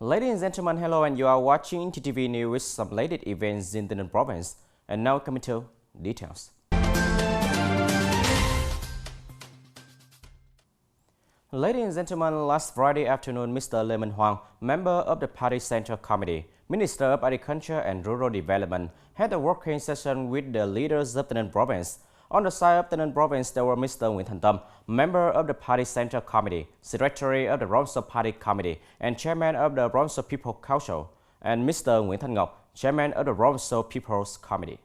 Ladies and gentlemen, hello, and you are watching TTV News with some latest events in Tay Ninh province. And now coming to details. Ladies and gentlemen, last Friday afternoon, Mr. Lê Minh Hoang, member of the Party Central Committee, Minister of Agriculture and Rural Development, had a working session with the leaders of Tay Ninh province. On the side of Tay Ninh province, there were Mr. Nguyễn Thành Tâm, member of the Party Central Committee, Secretary of the provincial Party Committee, and Chairman of the provincial People Council, and Mr. Nguyễn Thanh Ngọc, Chairman of the provincial People's Committee.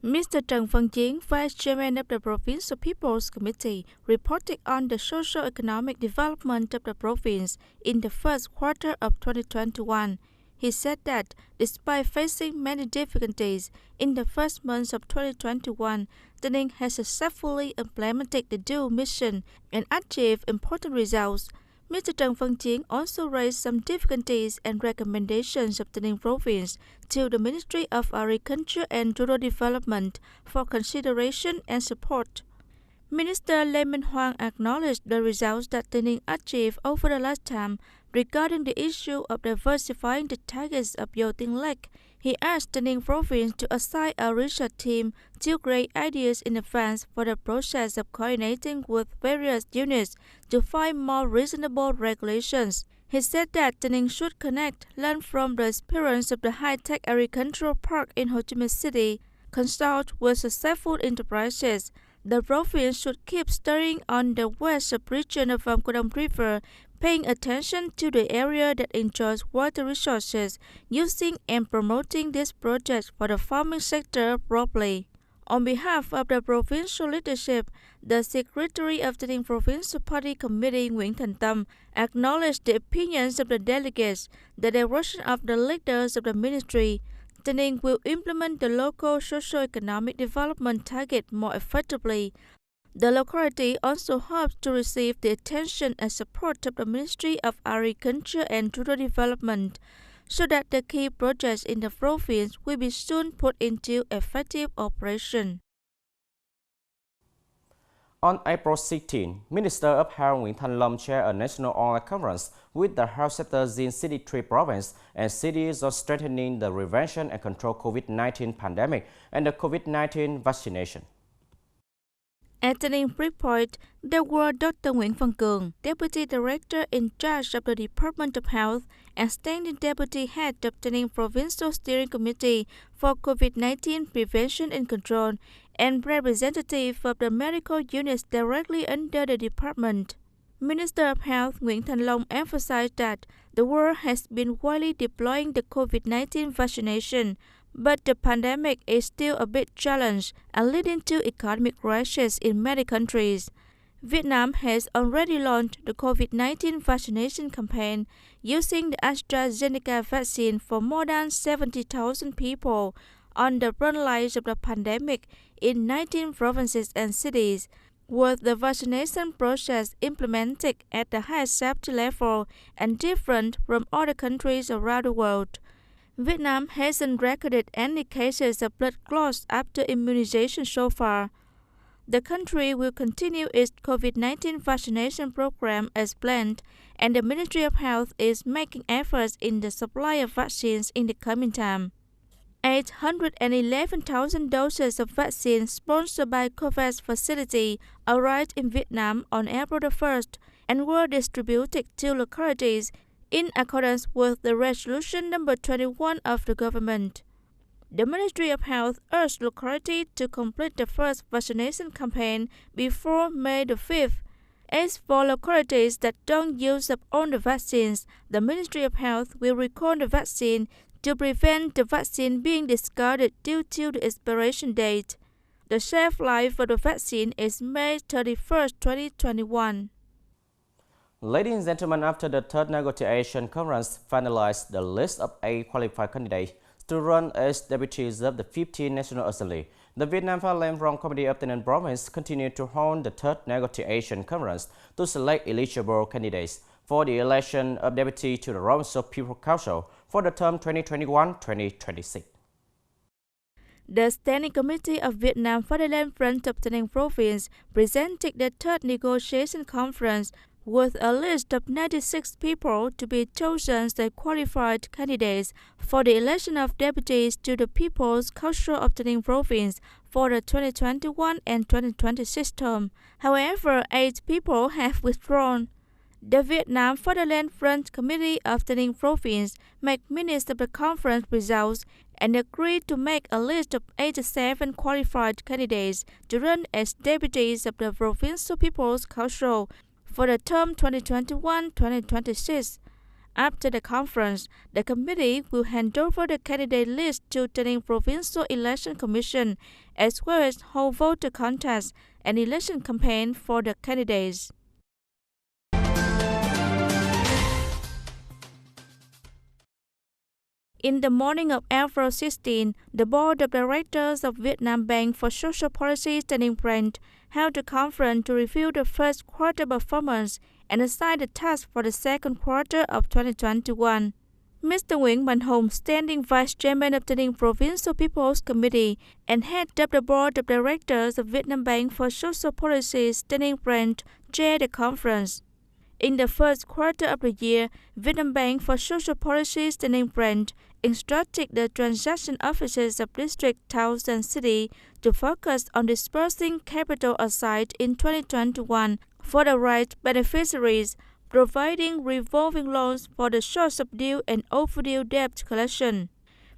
Mr. Trần Văn Chiến, Vice Chairman of the Provincial People's Committee, reported on the socio-economic development of the province in the first quarter of 2021. He said that despite facing many difficulties in the first months of 2021, Tay Ninh has successfully implemented the dual mission and achieved important results. Mr. Trần Văn Chiến also raised some difficulties and recommendations of Tay Ninh province to the Ministry of Agriculture and Rural Development for consideration and support. Minister Lê Minh Hoang acknowledged the results that Tay Ninh achieved over the last time regarding the issue of diversifying the targets of Dau Tieng Lake. He asked Tay Ninh province to assign a research team to create ideas in advance for the process of coordinating with various units to find more reasonable regulations. He said that Tay Ninh should connect, learn from the experience of the high-tech agricultural park in Ho Chi Minh City, consult with successful enterprises. The province should keep studying on the west region of Cô Đông River, paying attention to the area that enjoys water resources, using and promoting this project for the farming sector properly. On behalf of the provincial leadership, the Secretary of the Tay Ninh Provincial Party Committee, Nguyễn Thành Tâm, acknowledged the opinions of the delegates, the direction of the leaders of the ministry. Tay Ninh will implement the local socio-economic development target more effectively. The locality also hopes to receive the attention and support of the Ministry of Agriculture and Rural Development, so that the key projects in the province will be soon put into effective operation. On April 16, Minister of Health Nguyễn Thanh Long chaired a national online conference with the health sectors in 63 provinces and cities on strengthening the prevention and control COVID-19 pandemic and the COVID-19 vaccination. At Tay Ninh report, there were Dr. Nguyễn Văn Cường, Deputy Director in charge of the Department of Health and Standing Deputy Head of Tay Ninh Provincial Steering Committee for COVID-19 Prevention and Control, and representative of the medical units directly under the department. Minister of Health Nguyễn Thanh Long emphasized that the world has been widely deploying the COVID-19 vaccination, but the pandemic is still a big challenge and leading to economic crisis in many countries. Vietnam has already launched the COVID-19 vaccination campaign using the AstraZeneca vaccine for more than 70,000 people on the front lines of the pandemic in 19 provinces and cities, with the vaccination process implemented at the highest safety level and different from other countries around the world. Vietnam hasn't recorded any cases of blood clots after immunization so far. The country will continue its COVID-19 vaccination program as planned, and the Ministry of Health is making efforts in the supply of vaccines in the coming time. 811,000 doses of vaccine sponsored by COVAX facility arrived in Vietnam on April 1st and were distributed to localities in accordance with the Resolution number 21 of the government. The Ministry of Health urged localities to complete the first vaccination campaign before May the 5th. As for localities that don't use up all the vaccines, the Ministry of Health will recall the vaccine to prevent the vaccine being discarded due to the expiration date. The shelf life of the vaccine is May 31st, 2021. Ladies and gentlemen, after the third negotiation conference finalized the list of 8 qualified candidates to run as deputies of the 15th National Assembly, the Vietnam Parliament from Committee of Tay Ninh Province continued to hold the third negotiation conference to select eligible candidates for the election of deputy to the provincial People Council for the term 2021-2026. The Standing Committee of Vietnam Fatherland Front of Tay Ninh Province presented the third negotiation conference with a list of 96 people to be chosen as the qualified candidates for the election of deputies to the People's Council of Tay Ninh Province for the 2021 and 2026 term. However, 8 people have withdrawn. The Vietnam Fatherland Front Committee of Tay Ninh Province made minutes of the conference results and agreed to make a list of 87 qualified candidates to run as deputies of the Provincial People's Council for the term 2021-2026. After the conference, the committee will hand over the candidate list to Tay Ninh Provincial Election Commission, as well as hold voter contests and election campaign for the candidates. In the morning of April 16, the Board of Directors of Vietnam Bank for Social Policy Tay Ninh Branch held a conference to review the first quarter performance and assign the task for the second quarter of 2021. Mr. Nguyễn Mạnh Hùng, Standing Vice Chairman of Tay Ninh Provincial People's Committee and Head of the Board of Directors of Vietnam Bank for Social Policy Tay Ninh Branch, chaired the conference. In the first quarter of the year, Vietnam Bank for Social Policy Tay Ninh Branch instructed the transaction offices of district, towns, and city to focus on dispersing capital aside in 2021 for the right beneficiaries, providing revolving loans for the short of due and overdue debt collection.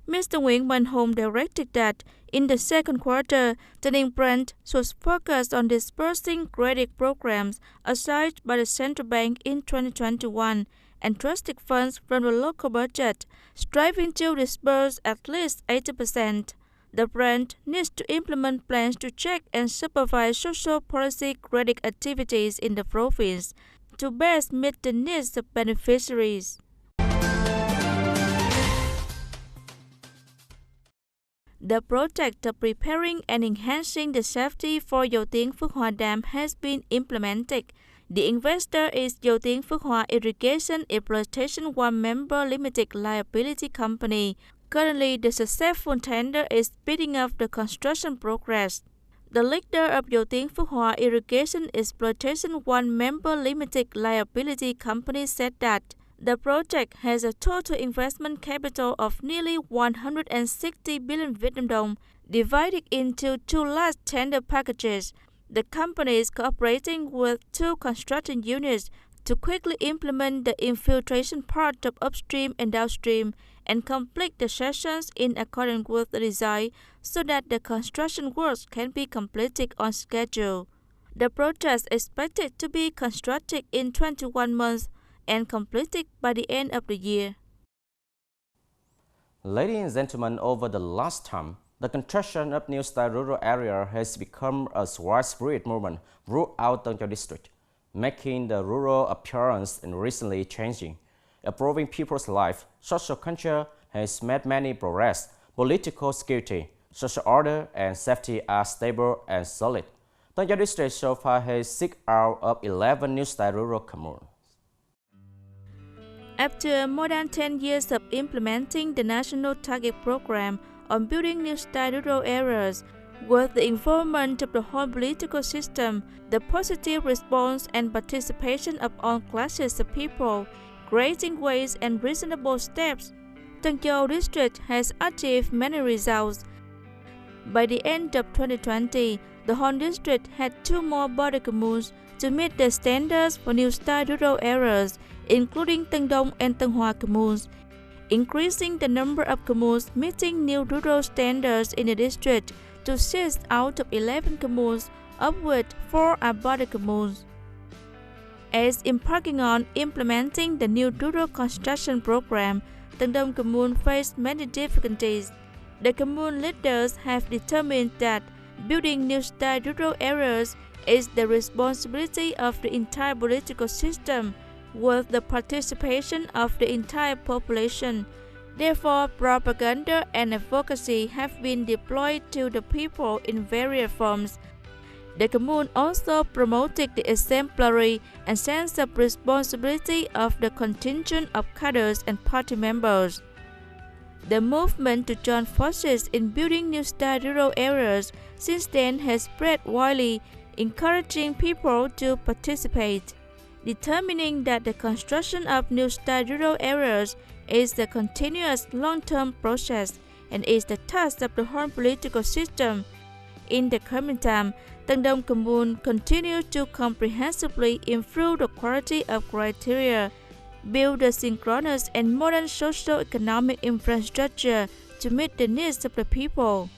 Mr. Nguyễn Mạnh Hùng directed that in the second quarter, Tay Ninh Branch should focus on dispersing credit programs assigned by the central bank in 2021 and trusted funds from the local budget, striving to disperse at least 80%. The branch needs to implement plans to check and supervise social policy credit activities in the province to best meet the needs of beneficiaries. The project of preparing and enhancing the safety for Dau Tieng Phuoc Hoa Dam has been implemented. The investor is Dau Tieng Phuoc Hoa Irrigation Exploitation One Member Limited Liability Company. Currently, the successful tender is speeding up the construction progress. The leader of Dau Tieng Phuoc Hoa Irrigation Exploitation One Member Limited Liability Company said that the project has a total investment capital of nearly 160 billion Vietnam dong, divided into 2 large tender packages. The company is cooperating with 2 construction units to quickly implement the infiltration part of upstream and downstream and complete the sections in accordance with the design so that the construction works can be completed on schedule. The project is expected to be constructed in 21 months and completed by the end of the year. Ladies and gentlemen, over the last time, the construction of new style rural area has become a widespread movement throughout Tân Châu district, making the rural appearance recently changing. Improving people's life, social culture has made many progress. Political security, social order, and safety are stable and solid. Tân Châu district so far has 6 out of 11 new style rural communes. After more than 10 years of implementing the National Target Program on building new style rural areas, with the involvement of the whole political system, the positive response and participation of all classes of people, creating ways and reasonable steps, Tân Châu district has achieved many results. By the end of 2020, the whole district had 2 more border communes to meet the standards for new style rural areas, including Tân Đông and Tân Hoa communes, increasing the number of communes meeting new rural standards in the district to 6 out of 11 communes, of which 4 are border communes. As embarking on implementing the new rural construction program, Tân Đông commune faced many difficulties. The commune leaders have determined that building new style rural areas is the responsibility of the entire political system, with the participation of the entire population. Therefore, propaganda and advocacy have been deployed to the people in various forms. The commune also promoted the exemplary and sense of responsibility of the contingent of cadres and party members. The movement to join forces in building new style rural areas since then has spread widely, encouraging people to participate. determining that the construction of new style rural areas is a continuous long-term process and is the task of the whole political system. In the coming time, Tân Đông Commune continues to comprehensively improve the quality of criteria, build a synchronous and modern socio-economic infrastructure to meet the needs of the people.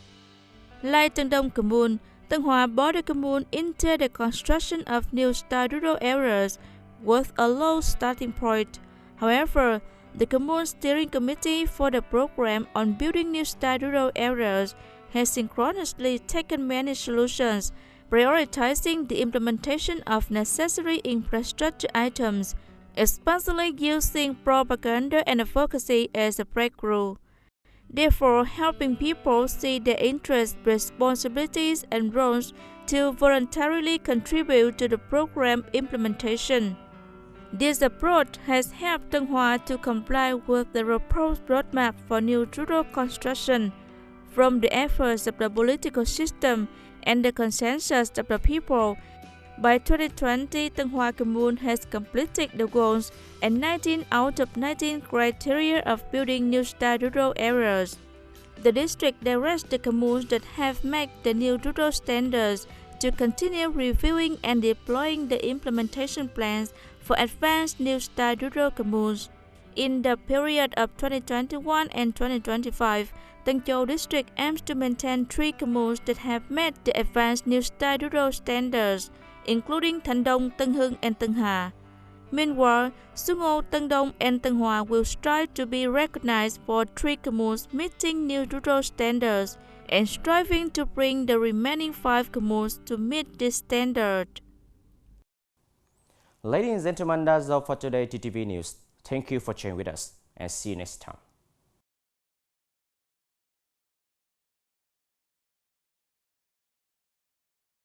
Like Tân Đông Commune, Tân Hoa brought the commune into the construction of new style rural areas with a low starting point. However, the commune steering committee for the program on building new style rural areas has synchronously taken many solutions, prioritizing the implementation of necessary infrastructure items, especially using propaganda and advocacy as a breakthrough. Therefore, helping people see their interests, responsibilities, and roles to voluntarily contribute to the program implementation. This approach has helped Tân Hoa to comply with the proposed roadmap for new rural construction. From the efforts of the political system and the consensus of the people, by 2020, Tân Hoa Commune has completed the goals and 19 out of 19 criteria of building new style rural areas. The district directs the communes that have met the new rural standards to continue reviewing and deploying the implementation plans for advanced new style rural communes. In the period of 2021 and 2025, Tân Châu district aims to maintain 3 communes that have met the advanced new style rural standards, including Thanh Đông, Tân Hưng, and Tân Hà. Meanwhile, Xuân Âu, Tân Đông, and Tân Hòa will strive to be recognized for 3 communes meeting new rural standards and striving to bring the remaining 5 communes to meet this standard. Ladies and gentlemen, that's all for today TTV News. Thank you for sharing with us and see you next time.